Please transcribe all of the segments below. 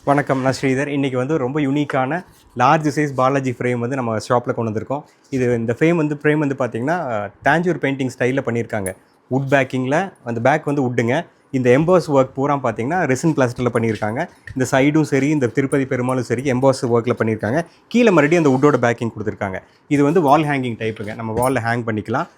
வணக்கம், நான் ஸ்ரீதர். இன்றைக்கி வந்து ரொம்ப யூனிக்கான லார்ஜ் சைஸ் பாலாஜி ஃப்ரேம் வந்து நம்ம ஷாப்பில் கொண்டு வந்திருக்கோம். இந்த ஃப்ரேம் வந்து பார்த்திங்கன்னா டாஞ்சூர் பெயிண்டிங் ஸ்டைலில் பண்ணியிருக்காங்க. வுட் பேக்கிங்கில் அந்த பேக் வந்து வுட்டுங்க. இந்த எம்பாஸ் ஒர்க் பூரா பார்த்திங்கன்னா ரெசின் பிளாஸ்டரில் பண்ணியிருக்காங்க. இந்த சைடும் சரி, இந்த திருப்பதி பெருமாளும் சரி எம்பாஸ் ஒர்க்கில் பண்ணியிருக்காங்க. கீழே மறுபடியும் அந்த வுட்டோட பேக்கிங் கொடுத்துருக்காங்க. இது வந்து வால் ஹேங்கிங் டைப்புங்க. நம்ம வாலில் ஹேங் பண்ணிக்கலாம்.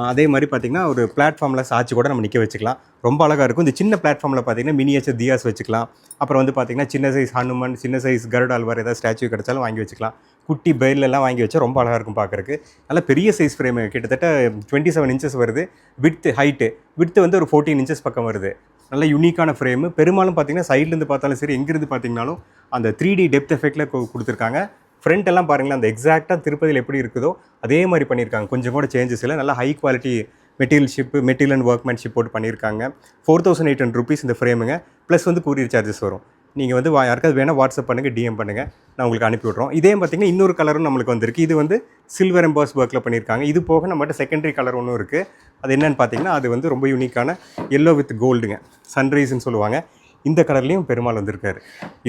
அதே மாதிரி பார்த்திங்கன்னா ஒரு பிளாட்ஃபார்மில் சாய்ச்சி கூட நம்ம நிற்க வச்சுக்கலாம். ரொம்ப அழகாக இருக்கும். இந்த சின்ன பிளாட்ஃபார்மில் பார்த்திங்கன்னா மினியேச்சர் தியாஸ் வச்சுக்கலாம். அப்புறம் வந்து பார்த்திங்கன்னா சின்ன சைஸ் ஹனுமன், சின்ன சைஸ் கருடால்வார் ஏதாவது ஸ்டாச்சு கிடச்சாலும் வாங்கி வச்சுக்கலாம். குட்டி பெயிலெல்லாம் வாங்கி வச்சா ரொம்ப அழகாக இருக்கும் பார்க்குறக்கு. நல்லா பெரிய சைஸ் ஃப்ரேமு, கிட்டத்தட்ட 27 இன்ச்சஸ் வருது. விட்த்து வந்து ஒரு 14 இன்ச்சஸ் பக்கம் வருது. நல்ல யூனிக்கான ஃப்ரேமு. பெரும்பாலும் பார்த்திங்கன்னா சைட்லேருந்து பார்த்தாலும் சரி, எங்கேருந்து பார்த்திங்கனாலும் அந்த 3D டெப்த் எஃபெக்டில் கொடுத்துருக்காங்க. ஃப்ரண்ட் எல்லாம் பாருங்களேன், அந்த எக்ஸாக்டாக திருப்பதியில் எப்படி இருக்குதோ அதே மாதிரி பண்ணியிருக்காங்க. கொஞ்சம் கூட சேஞ்சஸ் இல்லை. நல்லா high quality material and workmanship போட்டு பண்ணியிருக்காங்க. 4800 ருபீஸ் இந்த ஃப்ரேமுங்க. ப்ளஸ் வந்து கூரியர் சார்ஜஸ் வரும். நீங்கள் வந்து யாருக்காவது வேணால் வாட்ஸ்அப் பண்ணுங்கள், டிஎம் பண்ணுங்கள், நான் உங்களுக்கு அனுப்பி விட்றோம். இதே பார்த்திங்கன்னா இன்னொரு கலரும் நம்மளுக்கு வந்திருக்கு. இது வந்து சில்வர் எம்பாஸ் ஒர்க்கில் பண்ணியிருக்காங்க. இது போக நம்மகிட்ட செகண்டரி கலர் ஒன்றும் இருக்குது. அது என்னென்னு பார்த்தீங்கன்னா அது வந்து ரொம்ப யூனிக்கான எல்லோ வித் கோல்டுங்க, சன்ரைஸ்ன்னு சொல்லுவாங்க. இந்த கலர்லேயும் பெருமாள் வந்திருக்காரு.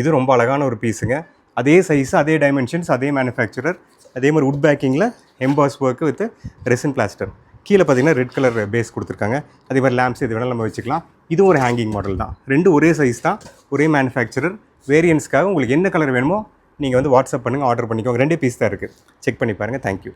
இது ரொம்ப அழகான ஒரு பீஸுங்க. அதே சைஸு, அதே டைமென்ஷன்ஸ், அதே மேனுஃபேக்சரர், அதே மாதிரி வுட் பேக்கிங்கில் emboss work with resin plaster. கீழே பார்த்தீங்கன்னா ரெட் கலர் பேஸ் கொடுத்துருக்காங்க. அதே மாதிரி லேம்ப்ஸ் இது வேணாலும் நம்ம வச்சுக்கலாம். இதுவும் ஒரு ஹேங்கிங் மாடல் தான். ரெண்டும் ஒரே சைஸ் தான், ஒரே மேனுஃபேக்சரர். வேரியன்ஸ்க்காக உங்களுக்கு என்ன கலர் வேணுமோ நீங்கள் வந்து வாட்ஸ்அப் பண்ணுங்கள், ஆர்டர் பண்ணிக்கோங்க. 2 பீஸ் தான் இருக்குது. செக் பண்ணி பாருங்கள். தேங்க்யூ.